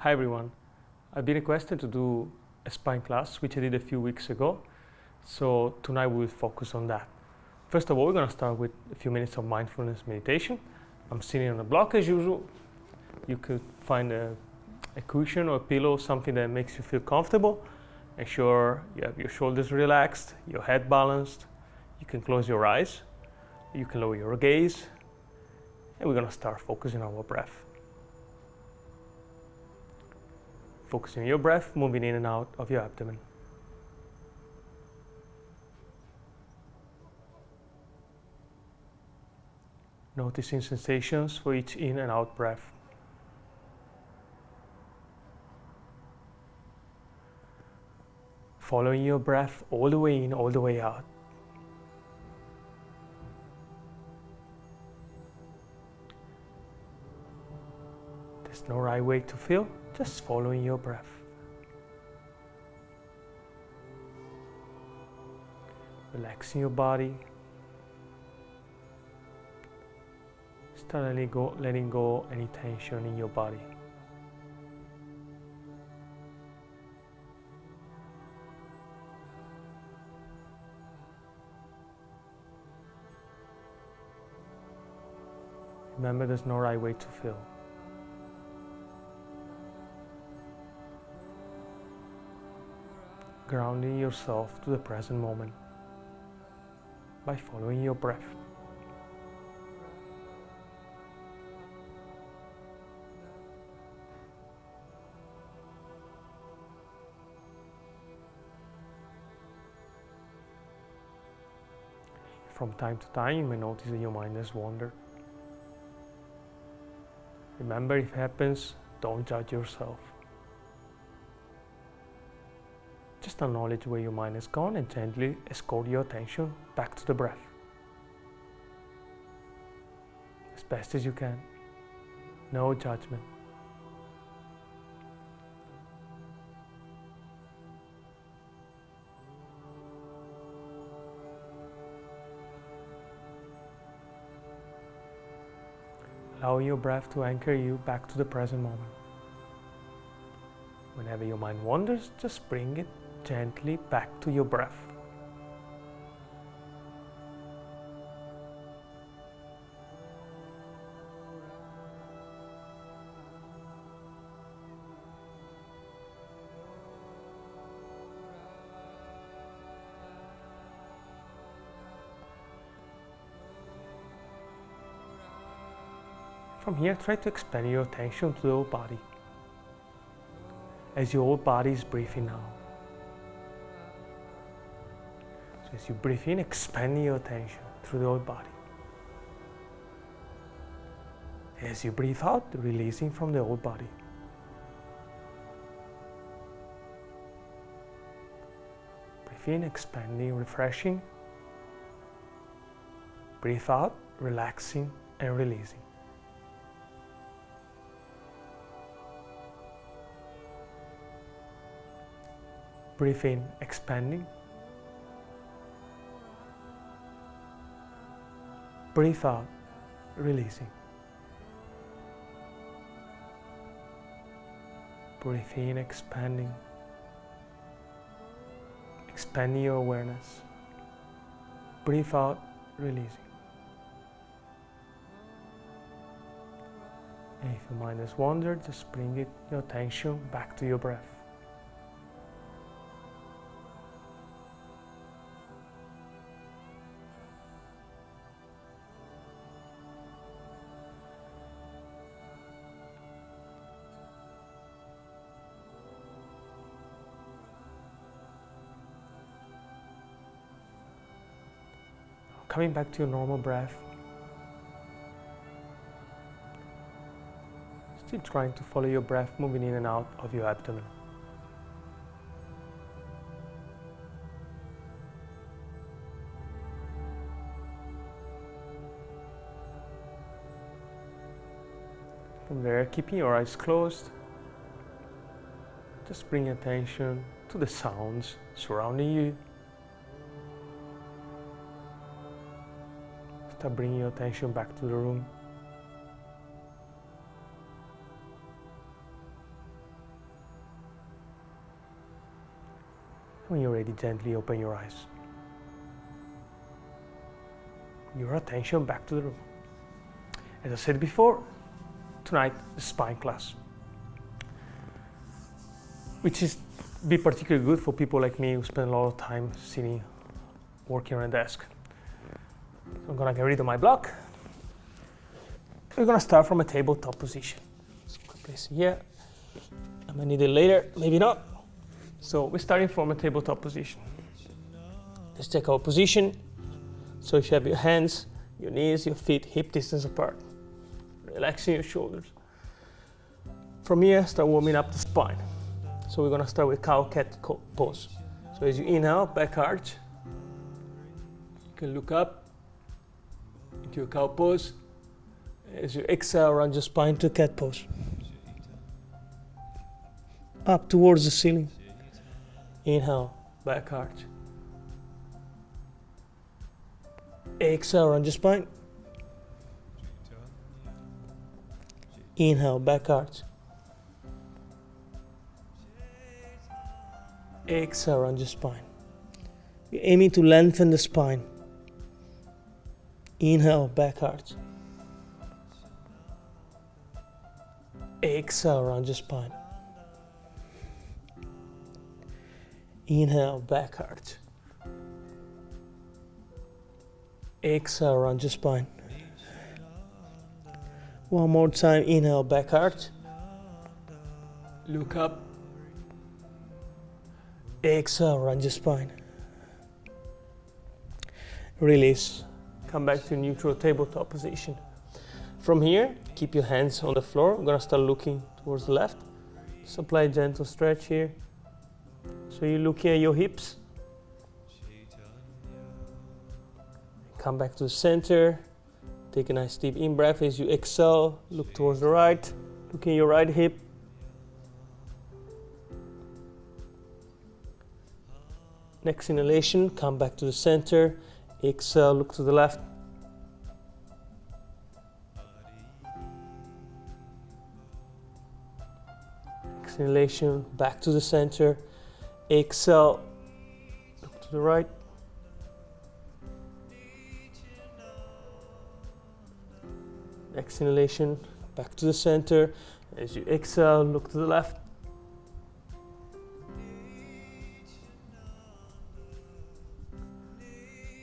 Hi everyone, I've been requested to do a spine class which I did a few weeks ago, so tonight we will focus on that. First of all, we're going to start with a few minutes of mindfulness meditation. I'm sitting on a block as usual. You could find a cushion or a pillow, something that makes you feel comfortable. Make sure you have your shoulders relaxed, your head balanced. You can close your eyes, you can lower your gaze, and we're going to start focusing on our breath. Focusing on your breath, moving in and out of your abdomen. Noticing sensations for each in and out breath. Following your breath all the way in, all the way out. There's no right way to feel, just following your breath. Relaxing your body. Start letting go any tension in your body. Remember, there's no right way to feel. Grounding yourself to the present moment by following your breath. From time to time, you may notice that your mind has wandered. Remember, if it happens, don't judge yourself. Just acknowledge where your mind has gone and gently escort your attention back to the breath. As best as you can. No judgment. Allow your breath to anchor you back to the present moment. Whenever your mind wanders, just bring it gently back to your breath. From here, try to expand your attention to the whole body, as your whole body is breathing now. So as you breathe in, expand your attention through the whole body. As you breathe out, releasing from the whole body. Breathe in, expanding, refreshing. Breathe out, relaxing and releasing. Breathe in, expanding. Breathe out, releasing. Breathe in, expanding. Expanding your awareness. Breathe out, releasing. And if your mind has wandered, just bring your attention back to your breath. Coming back to your normal breath. Still trying to follow your breath moving in and out of your abdomen. From there, keeping your eyes closed, just bring attention to the sounds surrounding you. Start bringing your attention back to the room. When you're ready, gently open your eyes. Your attention back to the room. As I said before, tonight the spine class, which is be particularly good for people like me who spend a lot of time sitting, working on a desk. So I'm gonna get rid of my block. We're gonna start from a tabletop position. So place it here. I might need it later, maybe not. So we're starting from a tabletop position. Let's check our position. So you should have your hands, your knees, your feet hip distance apart. Relaxing your shoulders. From here, start warming up the spine. So we're gonna start with cow-cat pose. So as you inhale, back arch. You can look up into your cow pose. As you exhale, round your spine to cat pose. Up towards the ceiling. Inhale, back arch. Exhale, round your spine. Inhale, back arch. Exhale, round your spine. You're aiming to lengthen the spine. Inhale, back arch. Exhale, round your spine. Inhale, back arch. Exhale, round your spine. One more time, inhale, back arch. Look up. Exhale, round your spine. Release. Come back to neutral tabletop position. From here, keep your hands on the floor. We're gonna start looking towards the left. Just apply a gentle stretch here. So you're looking at your hips. Come back to the center. Take a nice deep in breath as you exhale. Look towards the right. Look at your right hip. Next inhalation, come back to the center. Exhale, look to the left. Next inhalation, back to the center. Exhale, look to the right. Next inhalation, back to the center. As you exhale, look to the left.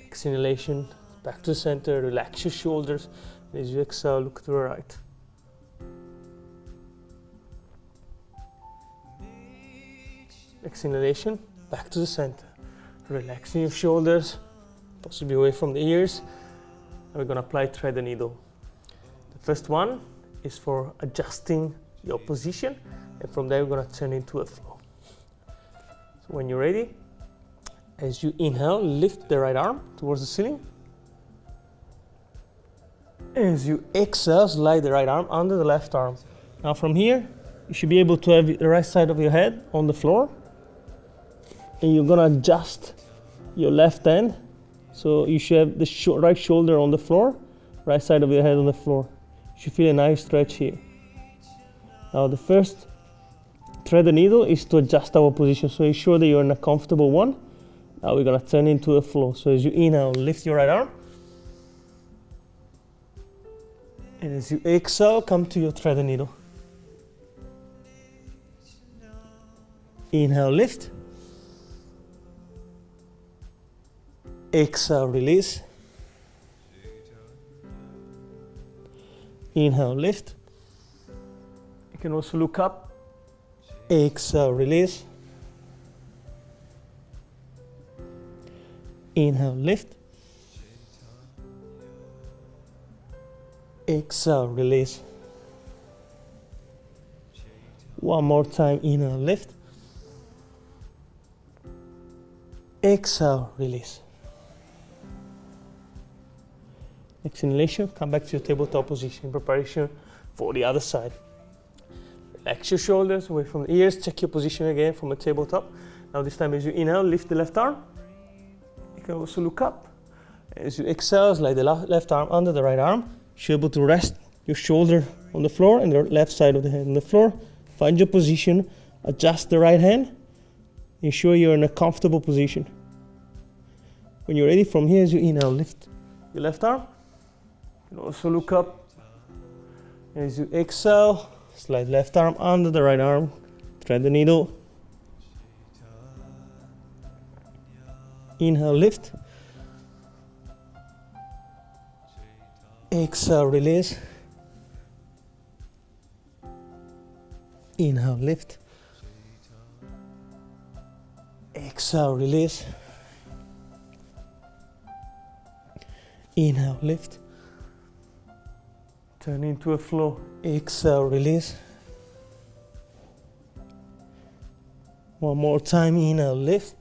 Next inhalation, back to the center. Relax your shoulders. As you exhale, look to the right. Next inhalation, back to the center. Relaxing your shoulders, possibly away from the ears. And we're going to apply thread and needle. The first one is for adjusting your position, and from there we're going to turn into a flow. So when you're ready, as you inhale, lift the right arm towards the ceiling. As you exhale, slide the right arm under the left arm. Now from here, you should be able to have the right side of your head on the floor. And you're going to adjust your left hand. So you should have the right shoulder on the floor, right side of your head on the floor. You should feel a nice stretch here. Now the first thread the needle is to adjust our position. So ensure that you're in a comfortable one. Now we're going to turn into a flow. So as you inhale, lift your right arm. And as you exhale, come to your thread the needle. Inhale, lift. Exhale, release. Inhale, lift. You can also look up. Exhale, release. Inhale, lift. Exhale, release. One more time, inhale, lift. Exhale, release. Next inhalation, come back to your tabletop position in preparation for the other side. Relax your shoulders away from the ears. Check your position again from a tabletop. Now this time as you inhale, lift the left arm. You can also look up. As you exhale, slide the left arm under the right arm. You're able to rest your shoulder on the floor and the left side of the head on the floor. Find your position, adjust the right hand. ensure you're in a comfortable position. When you're ready, from here, as you inhale, lift your left arm. You can also look up. As you exhale, slide left arm under the right arm. Thread the needle. Inhale, lift. Exhale, release. Inhale, lift. Exhale, release. Inhale, lift. Turn into a flow. Exhale, release. One more time. Inhale, lift.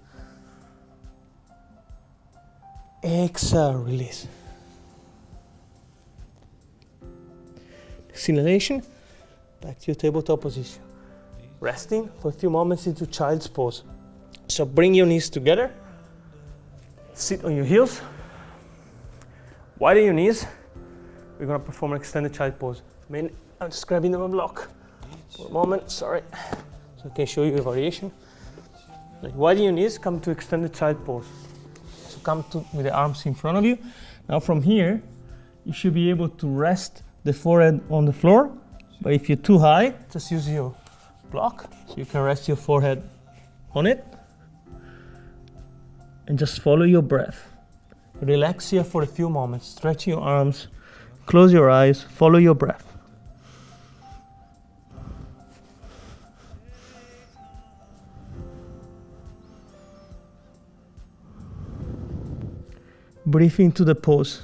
Exhale, release. Exhalation. Back to your tabletop position. Resting for a few moments into child's pose. So bring your knees together. Sit on your heels. Widen your knees. We're going to perform an extended child pose. I'm just grabbing my block for a moment. Sorry. So I can show you a variation. Like widen your knees, come to extended child pose. So come to with the arms in front of you. Now from here, you should be able to rest the forehead on the floor. But if you're too high, just use your block so you can rest your forehead on it. And just follow your breath. Relax here for a few moments. Stretch your arms, close your eyes, follow your breath. Breathe into the pose.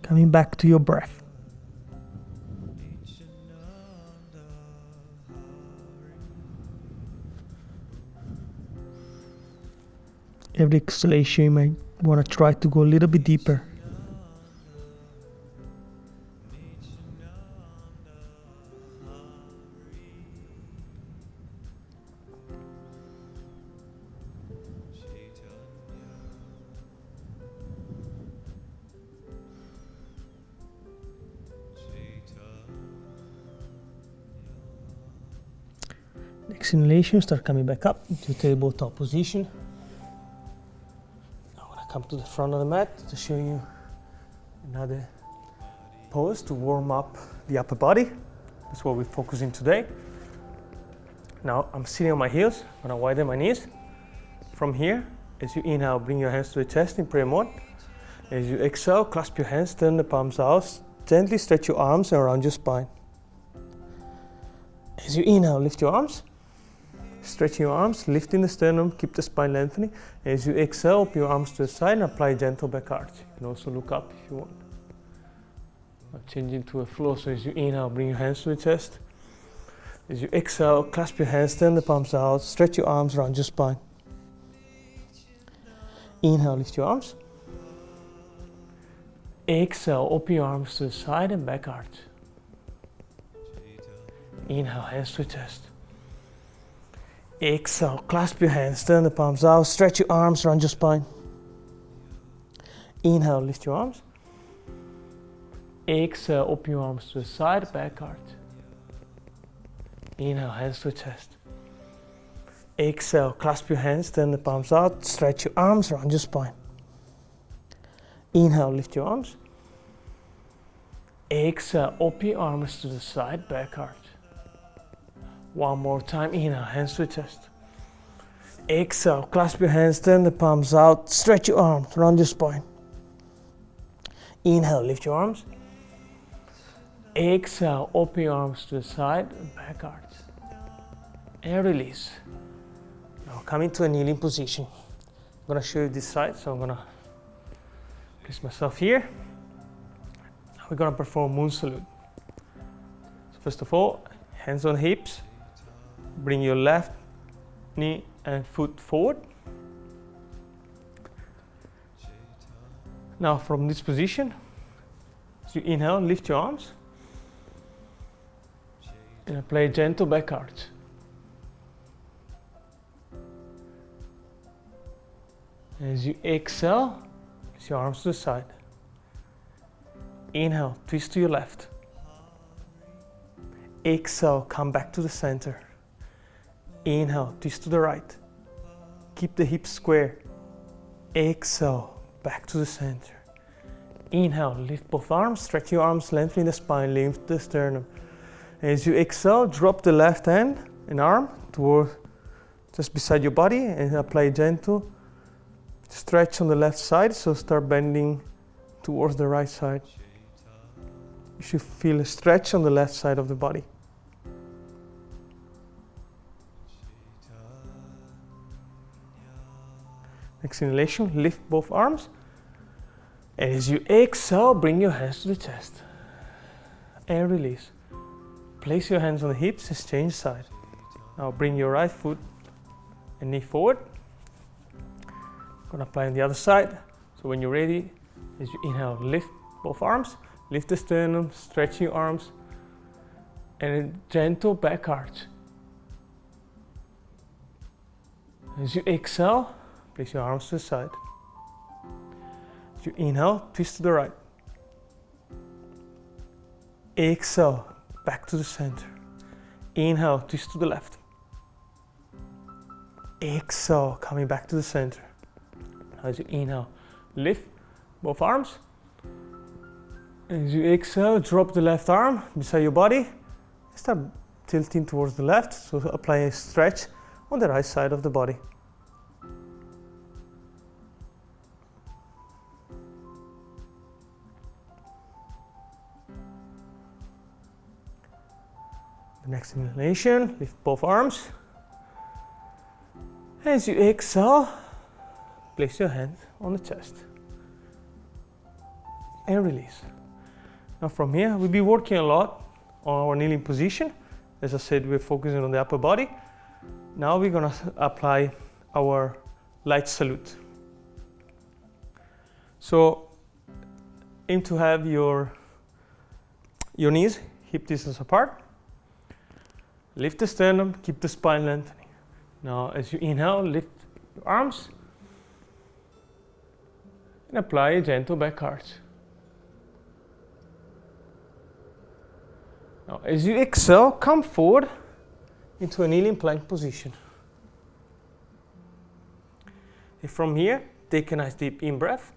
Coming back to your breath. Every exhalation you might want to try to go a little bit deeper. Exhalation, start coming back up into tabletop position. Now I'm going to come to the front of the mat to show you another pose to warm up the upper body. That's what we're focusing today. Now I'm sitting on my heels. I'm going to widen my knees. From here, as you inhale, bring your hands to the chest in prayer mode. As you exhale, clasp your hands, turn the palms out, gently stretch your arms around your spine. As you inhale, lift your arms. Stretching your arms, lifting the sternum, keep the spine lengthening. As you exhale, open your arms to the side and apply a gentle back arch. You can also look up if you want. Now changing to a flow, so as you inhale, bring your hands to the chest. As you exhale, clasp your hands, turn the palms out, stretch your arms around your spine. Inhale, lift your arms. Exhale, open your arms to the side and back arch. Inhale, hands to the chest. Exhale, clasp your hands, turn the palms out, stretch your arms around your spine. Inhale, lift your arms. Exhale, open your arms to the side, back arch. Inhale, hands to the chest. Exhale, clasp your hands, turn the palms out, stretch your arms around your spine. Inhale, lift your arms. Exhale, open your arms to the side, back arch. One more time, inhale, hands to the chest. Exhale, clasp your hands, turn the palms out, stretch your arms around your spine. Inhale, lift your arms. Exhale, open your arms to the side and back arch. And release. Now come into a kneeling position. I'm going to show you this side, so I'm going to place myself here. Now we're going to perform moon salute. So first of all, hands on hips. Bring your left knee and foot forward. Now from this position, as you inhale, lift your arms and apply a gentle back arch. As you exhale, place your arms to the side. Inhale, twist to your left. Exhale, come back to the center. Inhale, twist to the right. Keep the hips square. Exhale, back to the center. Inhale, lift both arms, stretch your arms, lengthen the spine, lift the sternum. As you exhale, drop the left hand and arm toward just beside your body and apply a gentle stretch on the left side, so start bending towards the right side. You should feel a stretch on the left side of the body. Next inhalation, lift both arms. And as you exhale, bring your hands to the chest. And release. Place your hands on the hips and change side. Now bring your right foot and knee forward. Gonna apply on the other side. So when you're ready, as you inhale, lift both arms, lift the sternum, stretch your arms, and a gentle back arch. As you exhale, place your arms to the side. As you inhale, twist to the right. Exhale, back to the center. Inhale, twist to the left. Exhale, coming back to the center. As you inhale, lift both arms. As you exhale, drop the left arm beside your body. Start tilting towards the left, so apply a stretch on the right side of the body. The next inhalation, lift both arms. As you exhale, place your hand on the chest and release. Now from here, we'll be working a lot on our kneeling position. As I said, we're focusing on the upper body. Now we're gonna apply our light salute. So aim to have your knees hip distance apart. Lift the sternum, keep the spine lengthening. Now as you inhale, lift your arms and apply a gentle back arch. Now as you exhale, come forward into a kneeling plank position. And from here, take a nice deep in breath.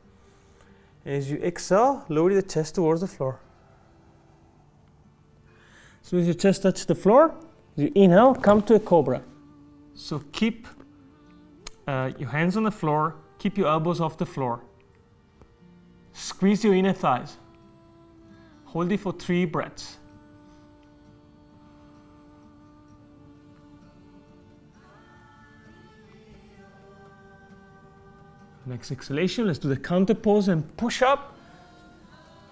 As you exhale, lower the chest towards the floor. So as your chest touches the floor, as you inhale, come to a cobra. So keep your hands on the floor, keep your elbows off the floor. Squeeze your inner thighs. Hold it for 3 breaths. Next exhalation, let's do the counterpose and push up.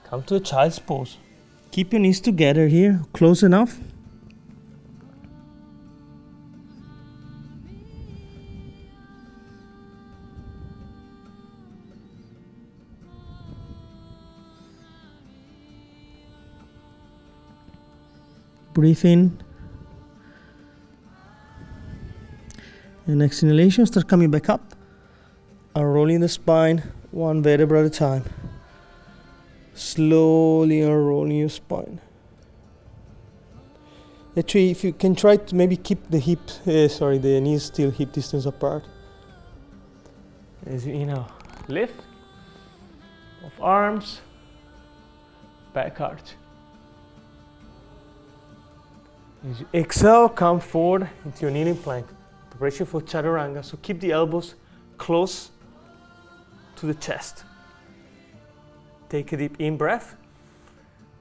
Come to a child's pose. Keep your knees together here, close enough. Breathe in. And next inhalation, start coming back up. Unrolling the spine, 1 vertebra at a time. Slowly unrolling your spine. Actually, if you can try to maybe keep the knees still hip distance apart. As you inhale, lift. Both arms, back arch. As you exhale, come forward into your kneeling plank. Preparation for chaturanga. So keep the elbows close to the chest. Take a deep in breath.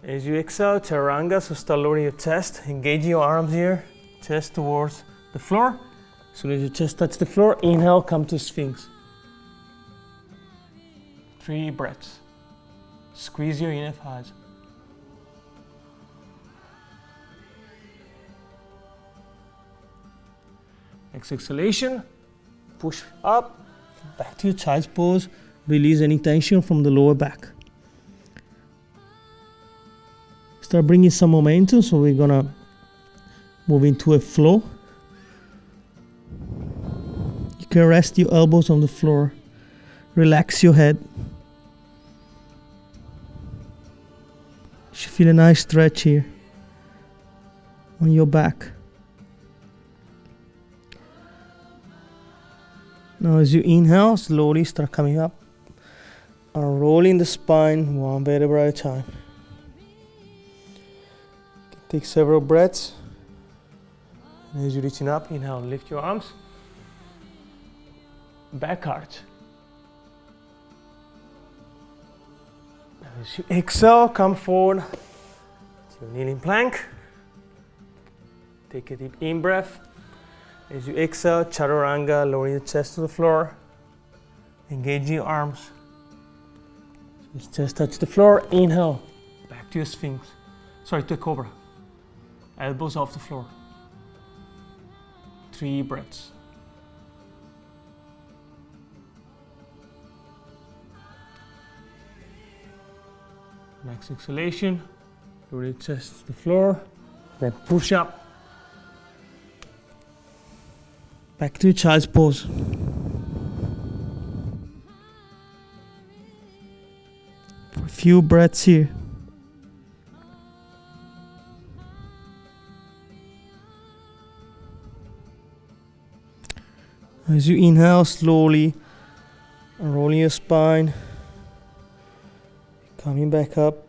As you exhale, chaturanga, so start lowering your chest, engage your arms here, chest towards the floor. As soon as your chest touches the floor, inhale, come to Sphinx. 3 breaths. Squeeze your inner thighs. Next exhalation, push up, back to your child's pose. Release any tension from the lower back. Start bringing some momentum, so we're gonna move into a flow. You can rest your elbows on the floor. Relax your head. You should feel a nice stretch here on your back. Now as you inhale, slowly start coming up and rolling the spine one vertebra at a time. Take several breaths. And as you're reaching up, inhale, lift your arms. Back arch. As you exhale, come forward to your kneeling plank. Take a deep in breath. As you exhale, chaturanga, lowering the chest to the floor. Engaging your arms. Just chest touch the floor. Inhale, back to your sphinx. Sorry, to a cobra. Elbows off the floor. 3 breaths. Next exhalation, lower the chest to the floor, then push up. Back to child's pose. For a few breaths here. As you inhale, slowly unrolling your spine, coming back up.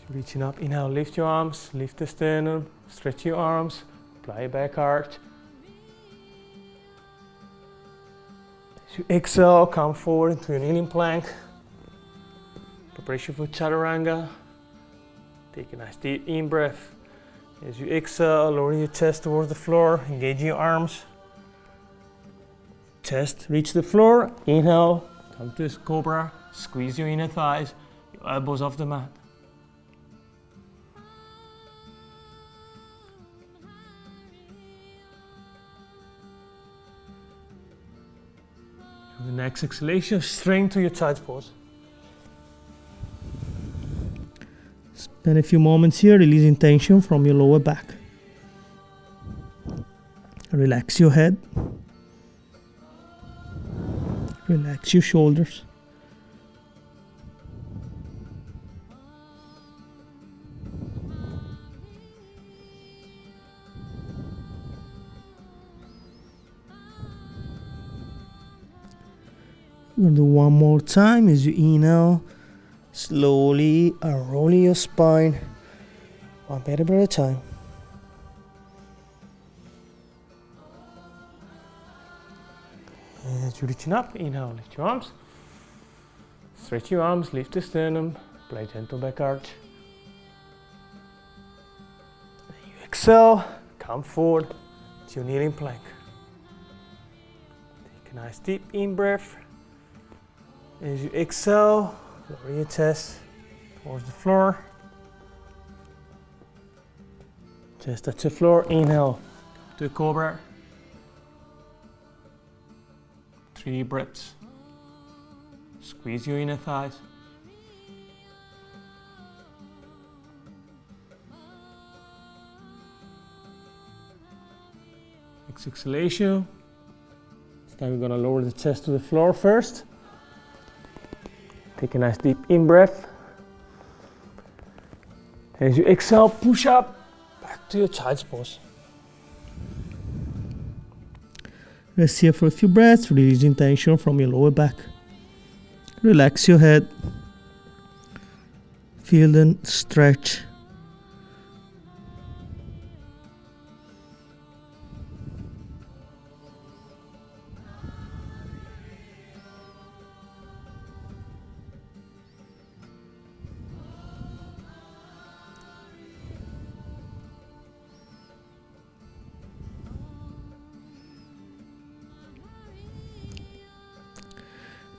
Reaching up, inhale, lift your arms, lift the sternum, stretch your arms, apply a back arch. As you exhale, come forward into your kneeling plank. Preparation for chaturanga. Take a nice deep in breath. As you exhale, lowering your chest towards the floor, engaging your arms. Chest, reach the floor. Inhale, come to this cobra. Squeeze your inner thighs, your elbows off the mat. The next exhalation, straighten to your child's pose. Spend a few moments here releasing tension from your lower back. Relax your head. Relax your shoulders. We're going to do one more time. As you inhale, slowly unrolling your spine, one vertebra at a time. As you're reaching up, inhale, lift your arms. Stretch your arms, lift the sternum, apply gentle back arch. You exhale, come forward to your kneeling plank. Take a nice deep in breath. As you exhale, lower your chest towards the floor. Chest touch the floor. Inhale to a cobra. 3 breaths. Squeeze your inner thighs. Next exhalation. This time we're going to lower the chest to the floor first. Take a nice deep in breath. As you exhale, push up, back to your child's pose. Rest here for a few breaths, releasing tension from your lower back. Relax your head. Feel the stretch.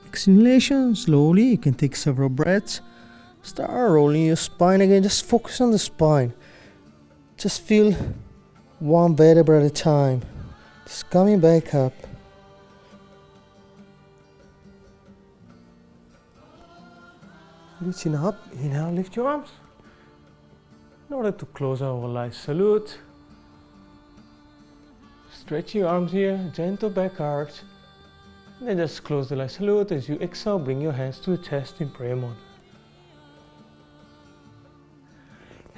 Exhalation, slowly, you can take several breaths. Start rolling your spine again, just focus on the spine. Just feel one vertebra at a time. Just coming back up. Reaching up, inhale, lift your arms. In order to close our light salute, Stretch your arms here, gentle back arch. And then just close the light salute. As you exhale, bring your hands to the chest in prayer mode.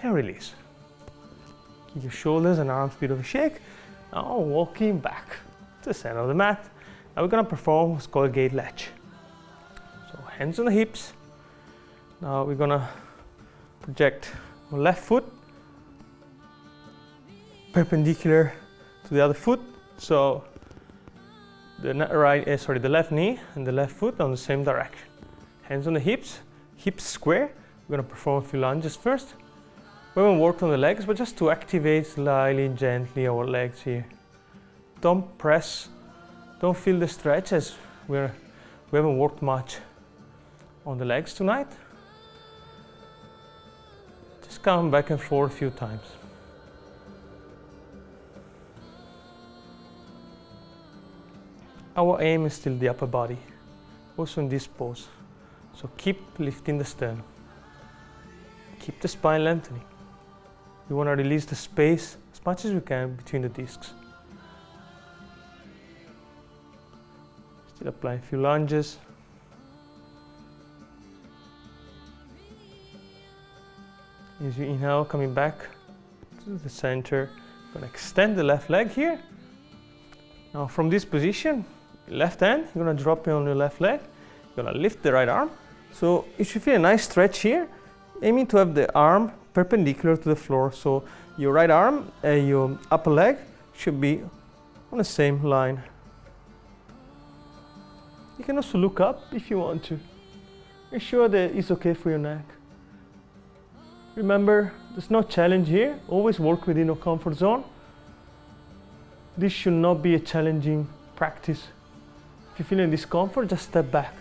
And release. Give your shoulders and arms a bit of a shake. Now walking back to the center of the mat. Now we're going to perform what's called a gate latch. So hands on the hips. Now we're going to project our left foot perpendicular to the other foot. So the left knee and the left foot on the same direction. Hands on the hips, hips square. We're going to perform a few lunges first. We haven't worked on the legs, but just to activate slightly, gently our legs here. Don't press, don't feel the stretch, as we haven't worked much on the legs tonight. Just come back and forth a few times. Our aim is still the upper body, also in this pose. So keep lifting the sternum. Keep the spine lengthening. We want to release the space as much as we can between the discs. Still apply a few lunges. As you inhale, coming back to the center, you're going to extend the left leg here. Now from this position, left hand, you're going to drop it on your left leg. You're going to lift the right arm. So you should feel a nice stretch here, aiming to have the arm perpendicular to the floor. So your right arm and your upper leg should be on the same line. You can also look up if you want to. Make sure that it's okay for your neck. Remember, there's no challenge here. Always work within your comfort zone. This should not be a challenging practice. If you're feeling discomfort, just step back.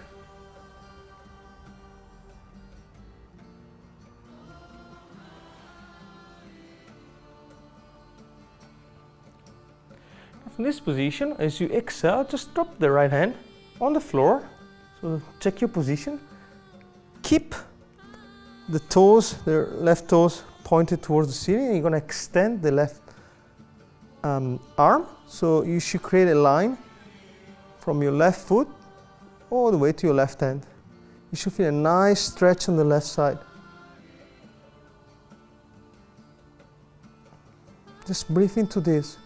From this position, as you exhale, just drop the right hand on the floor. So check your position. Keep the toes, the left toes pointed towards the ceiling. You're going to extend the left arm. So you should create a line from your left foot all the way to your left hand. You should feel a nice stretch on the left side. Just breathe into this.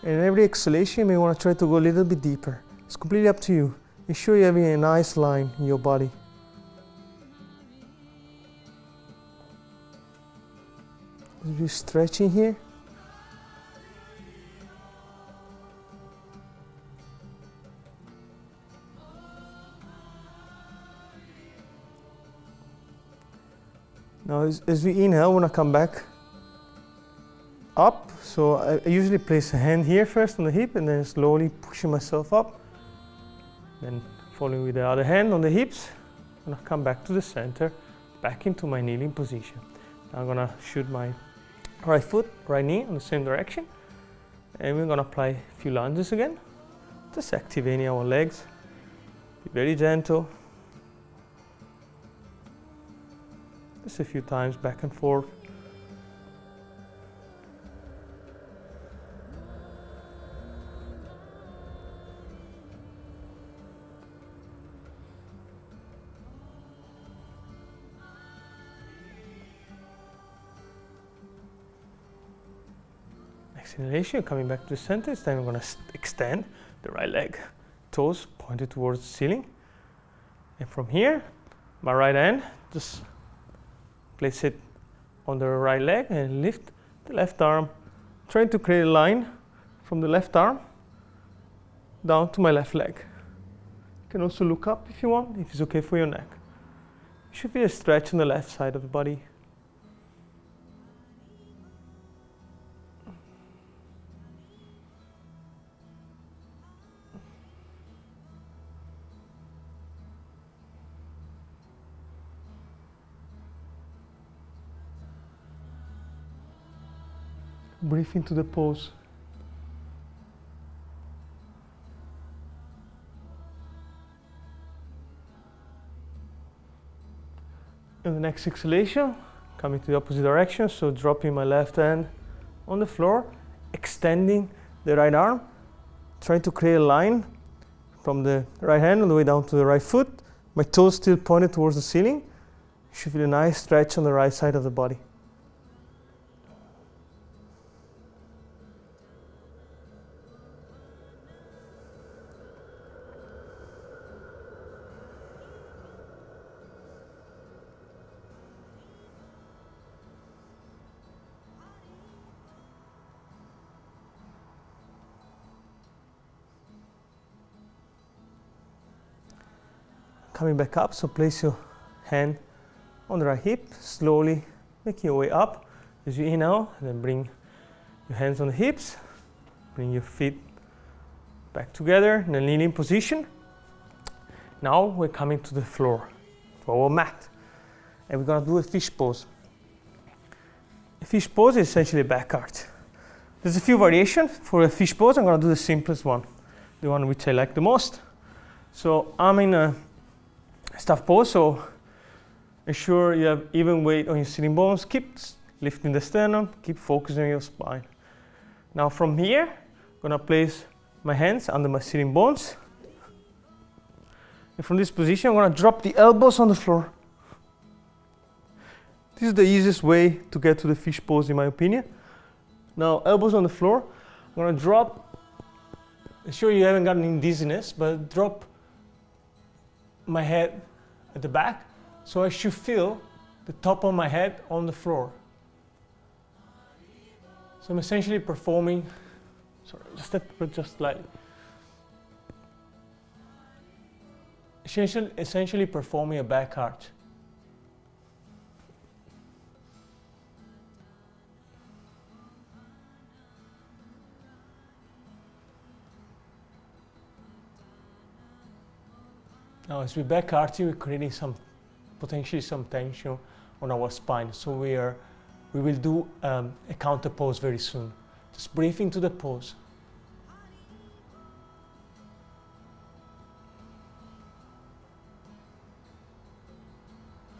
And every exhalation, you may want to try to go a little bit deeper. It's completely up to you. Make sure you're having a nice line in your body. Just stretching here. Now as we inhale, we want to come back up. So I usually place a hand here first on the hip and then slowly pushing myself up. Then following with the other hand on the hips, I'm going to come back to the center, back into my kneeling position. Now I'm going to shoot my right foot, right knee in the same direction. And we're going to apply a few lunges again, just activating our legs. Be very gentle. Just a few times back and forth. Exhalation, coming back to the center. This time I'm going to extend the right leg, toes pointed towards the ceiling. And from here, my right hand, just place it on the right leg and lift the left arm, trying to create a line from the left arm down to my left leg. You can also look up if you want, if it's okay for your neck. You should feel a stretch on the left side of the body. Breathe into the pose. In the next exhalation, coming to the opposite direction, so dropping my left hand on the floor, extending the right arm, trying to create a line from the right hand all the way down to the right foot. My toes still pointed towards the ceiling. You should feel a nice stretch on the right side of the body. Coming back up, so place your hand on the right hip, slowly making your way up as you inhale, and then bring your hands on the hips, bring your feet back together in a kneeling position. Now we're coming to the floor, to our mat, and we're gonna do a fish pose. A fish pose is essentially a back arch. There's a few variations for a fish pose. I'm gonna do the simplest one, the one which I like the most. So I'm in a staff pose, so ensure you have even weight on your sitting bones. Keep lifting the sternum, keep focusing on your spine. Now from here, I'm gonna place my hands under my sitting bones. And from this position, I'm gonna drop the elbows on the floor. This is the easiest way to get to the fish pose in my opinion. Now, elbows on the floor, I'm gonna drop, ensure you haven't got any dizziness, but drop my head at the back, so I should feel the top of my head on the floor. So I'm essentially performing, sorry, just slightly. Essentially performing a back arch. Now, as we back arch, we're creating potentially some tension on our spine. So we will do a counter pose very soon. Just breathe into the pose.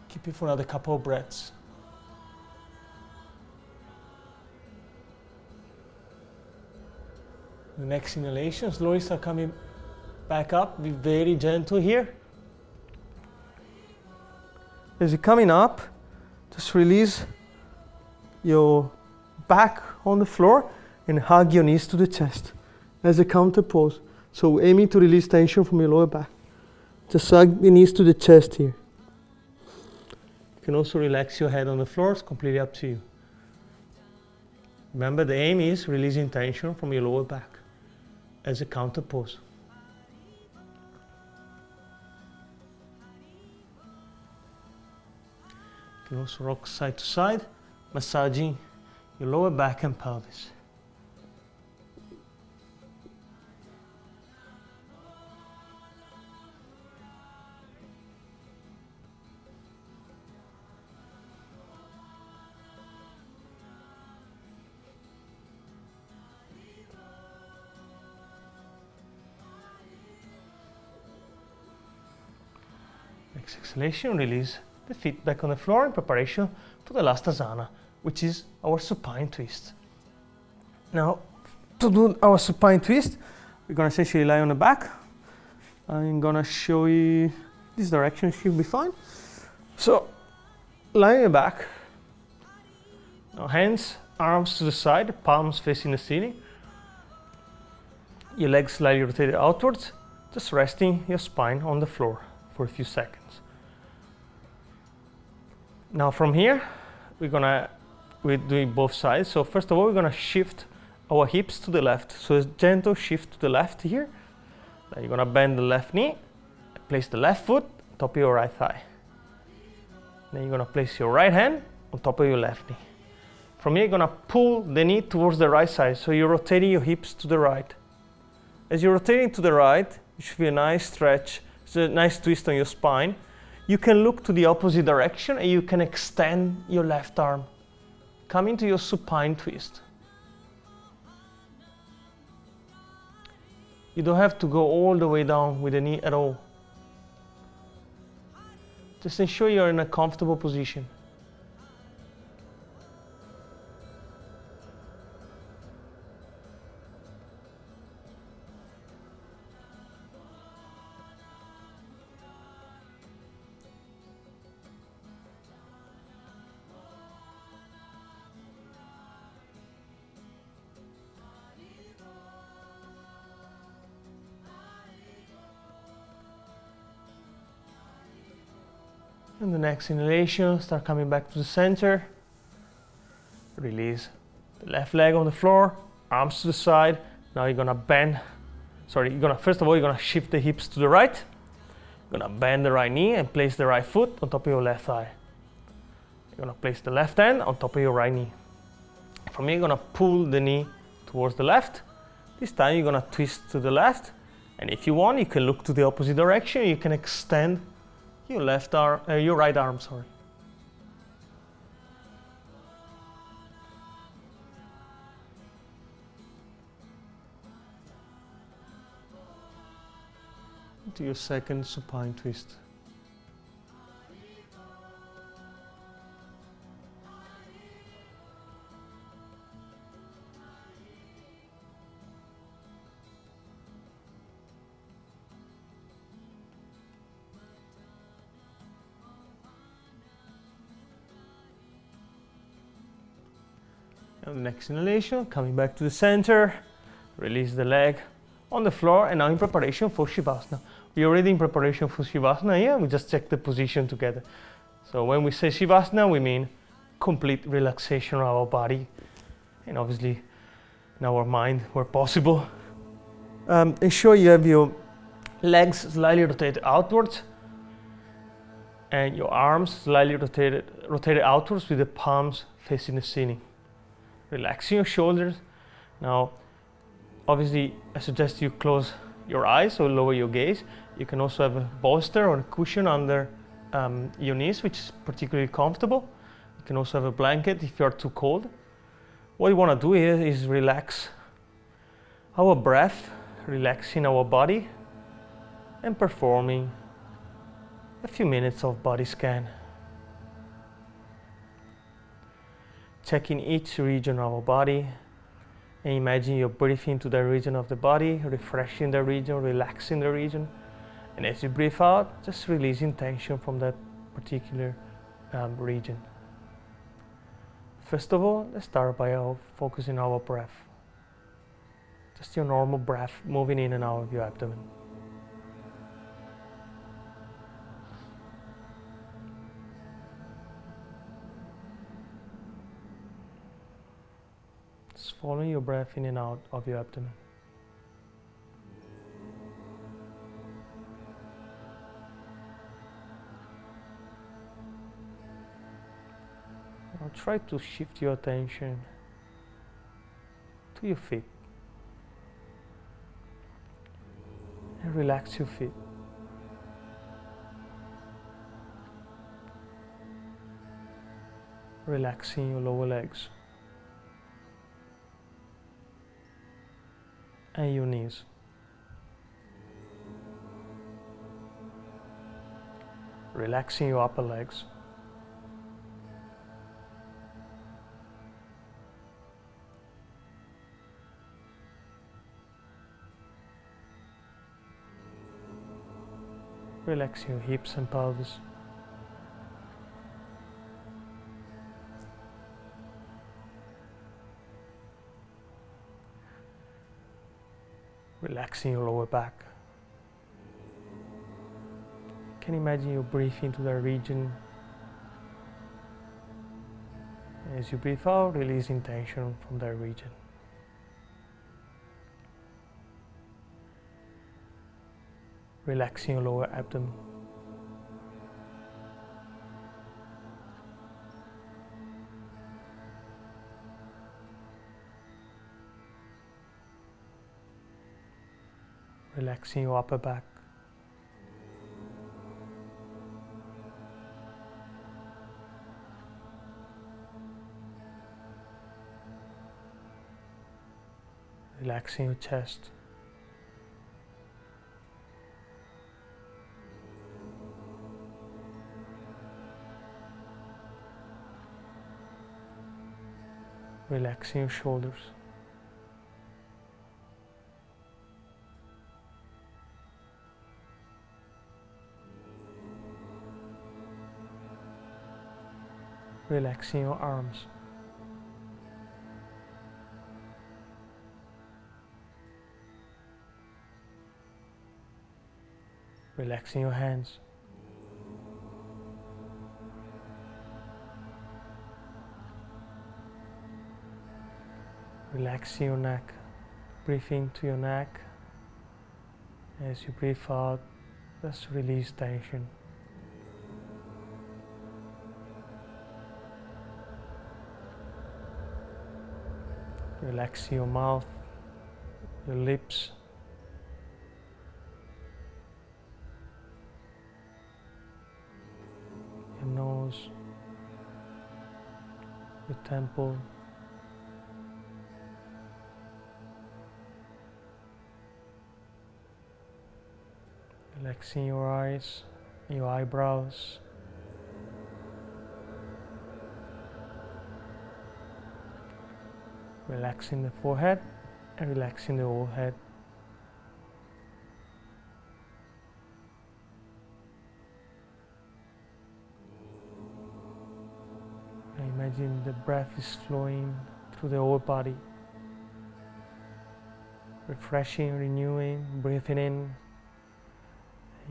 Keep it for another couple of breaths. The next inhalation, slowly start coming back up. Be very gentle here. As you're coming up, just release your back on the floor and hug your knees to the chest as a counter pose. So aiming to release tension from your lower back. Just hug the knees to the chest here. You can also relax your head on the floor, it's completely up to you. Remember, the aim is releasing tension from your lower back as a counter pose. You can also rock side to side, massaging your lower back and pelvis. Next exhalation, release the feet back on the floor in preparation for the last asana, which is our supine twist. Now, to do our supine twist, we're going to essentially lie on the back. I'm going to show you this direction, should be fine. So, lie on your back. Now, hands, arms to the side, palms facing the ceiling. Your legs slightly rotated outwards, just resting your spine on the floor for a few seconds. Now from here, we're doing both sides. So first of all, we're gonna shift our hips to the left. So a gentle shift to the left here. Then you're gonna bend the left knee, place the left foot on top of your right thigh. Then you're gonna place your right hand on top of your left knee. From here, you're gonna pull the knee towards the right side. So you're rotating your hips to the right. As you're rotating to the right, you should feel a nice stretch. It's a nice twist on your spine. You can look to the opposite direction and you can extend your left arm. Come into your supine twist. You don't have to go all the way down with the knee at all. Just ensure you're in a comfortable position. And the next inhalation, start coming back to the center. Release the left leg on the floor, arms to the side. Now you're gonna bend. First of all, you're gonna shift the hips to the right. You're gonna bend the right knee and place the right foot on top of your left thigh. You're gonna place the left hand on top of your right knee. From here, you're gonna pull the knee towards the left. This time, you're gonna twist to the left. And if you want, you can look to the opposite direction. You can extend your your right arm, sorry. To your second supine twist. And the next inhalation, coming back to the center, release the leg on the floor, and now in preparation for Shavasana. We're already in preparation for Shavasana here, we just check the position together. So when we say Shavasana, we mean complete relaxation of our body, and obviously in our mind where possible. Ensure you have your legs slightly rotated outwards, and your arms slightly rotated outwards with the palms facing the ceiling. Relaxing your shoulders. Now, obviously, I suggest you close your eyes or lower your gaze. You can also have a bolster or a cushion under your knees, which is particularly comfortable. You can also have a blanket if you're too cold. What you want to do here is relax our breath, relaxing our body, and performing a few minutes of body scan. Checking each region of our body, and imagine you're breathing into the region of the body, refreshing the region, relaxing the region. And as you breathe out, just releasing tension from that particular region. First of all, let's start by focusing on our breath. Just your normal breath moving in and out of your abdomen. Just following your breath in and out of your abdomen. Now try to shift your attention to your feet and relax your feet. Relaxing your lower legs and your knees. Relaxing your upper legs. Relaxing your hips and pelvis. Relaxing your lower back. You can imagine you breathe into that region. As you breathe out, releasing tension from that region. Relaxing your lower abdomen. Relaxing your upper back. Relaxing your chest. Relaxing your shoulders. Relaxing your arms. Relaxing your hands. Relaxing your neck. Breathe into your neck. As you breathe out, just release tension. Relaxing your mouth, your lips. Your nose, your temple. Relaxing your eyes, your eyebrows. Relaxing the forehead and relaxing the whole head. And imagine the breath is flowing through the whole body. Refreshing, renewing, breathing in.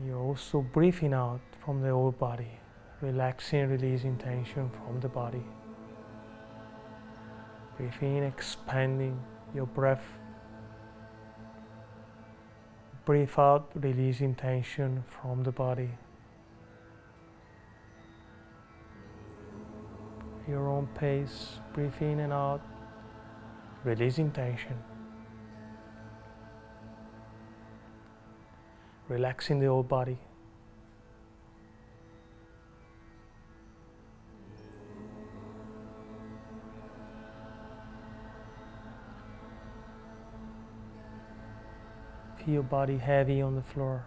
You're also breathing out from the whole body, relaxing, releasing tension from the body. Breathing in, expanding your breath. Breathe out, releasing tension from the body. Your own pace, breathe in and out, releasing tension. Relaxing the whole body. Feel your body heavy on the floor.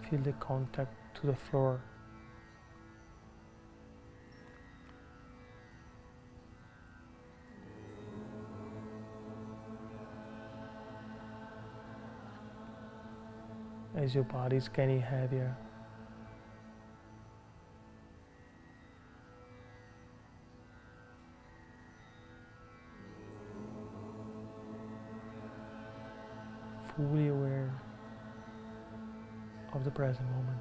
Feel the contact to the floor. As your body is getting heavier. Fully aware of the present moment.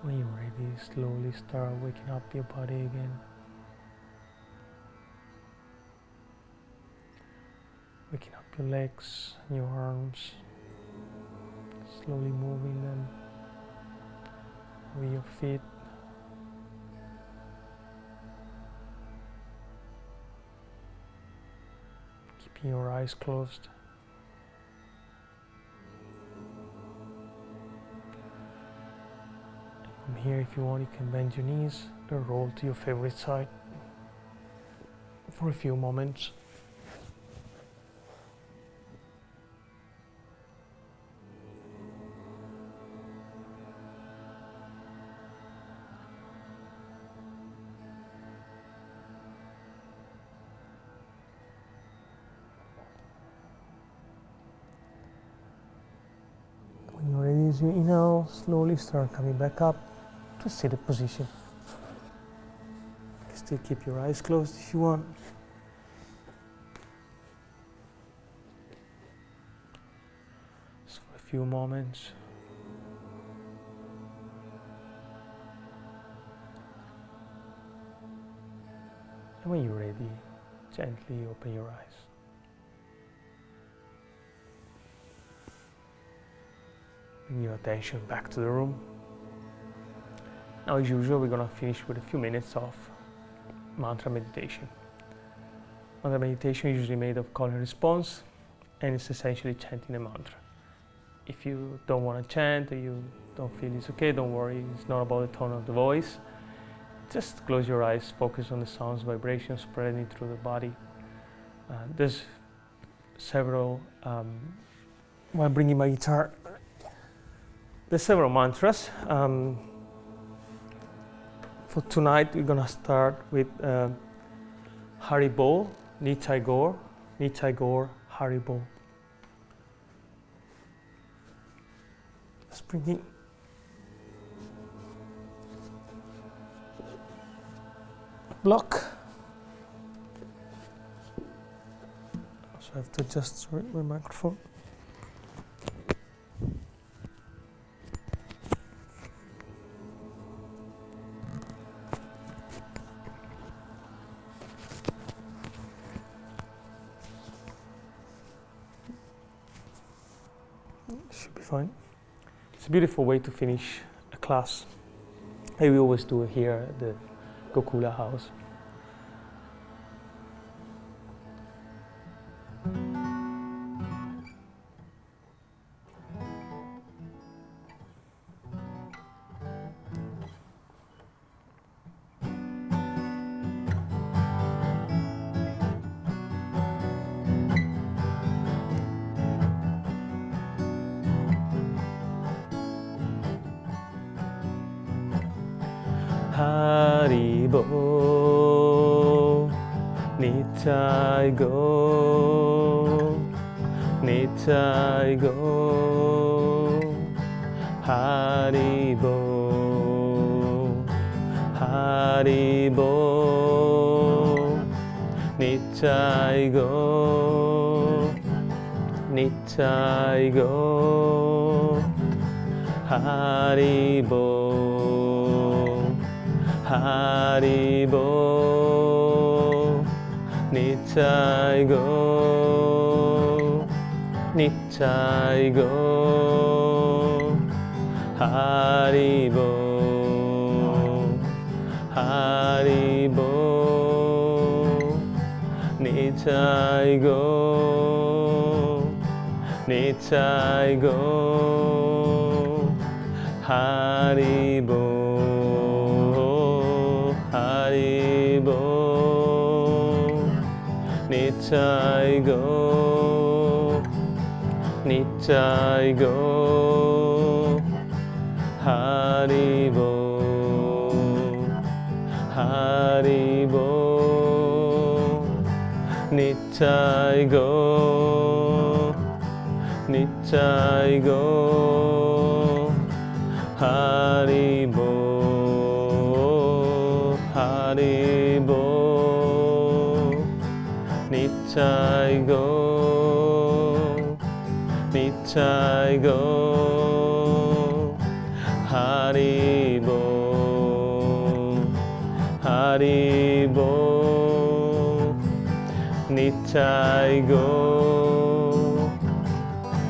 When you're ready, slowly start waking up your body again. Waking up your legs and your arms, slowly moving them with your feet. Keeping your eyes closed. From here, if you want, you can bend your knees or roll to your favorite side for a few moments. As you inhale, slowly start coming back up to seated position. Still keep your eyes closed if you want. Just for a few moments. And when you're ready, gently open your eyes. Bring your attention back to the room. Now, as usual, we're going to finish with a few minutes of mantra meditation. Mantra meditation is usually made of call and response, and it's essentially chanting a mantra. If you don't want to chant or you don't feel it's okay, don't worry, it's not about the tone of the voice. Just close your eyes, focus on the sounds, vibrations spreading through the body. There's several, while bringing my guitar, there's several mantras. For tonight, we're gonna start with Haribol, Nitai Gaur, Haribol. Let's bring in block. So I have to adjust my microphone. Should be fine. It's a beautiful way to finish a class. Hey, we always do it here at the Gokula house. Haribo, Nitai Go, Nitai Go, Haribo, Haribo, Nitai Go, Nitai Go, Haribo. Haribo, Nitai Go, Nitai Go, Haribo, Haribo, Nitai Go, Nitai Go, Haribo. Haribo, Nitai Go, Nitai Go, Haribo, Haribo, Nitai Go, Nitai Go, Haribo. Haribo, Nitai Go, Nitai Go, Haribo, Haribo, Nitai Go,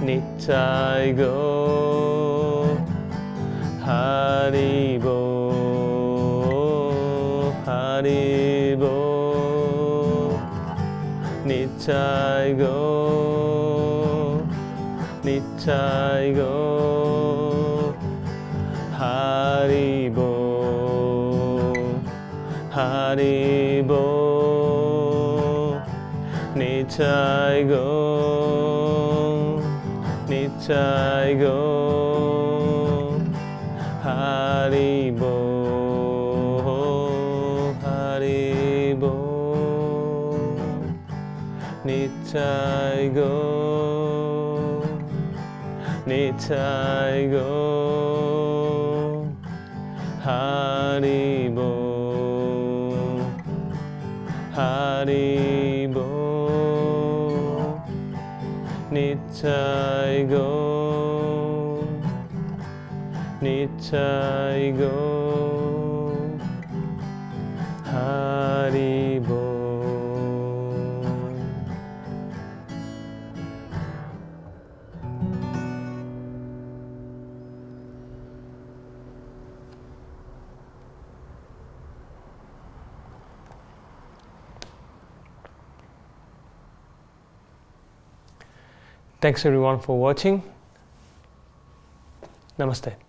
Nitai Go, Haribo. Haribo, Nitai Go, Nitai Go, Haribo, Haribo, Nitai Go, Nitai Go, Haribo. Nitai Go, Nitai go, Haribo, Haribo, Nitai go, Nitai go, Haribo. Thanks everyone for watching. Namaste.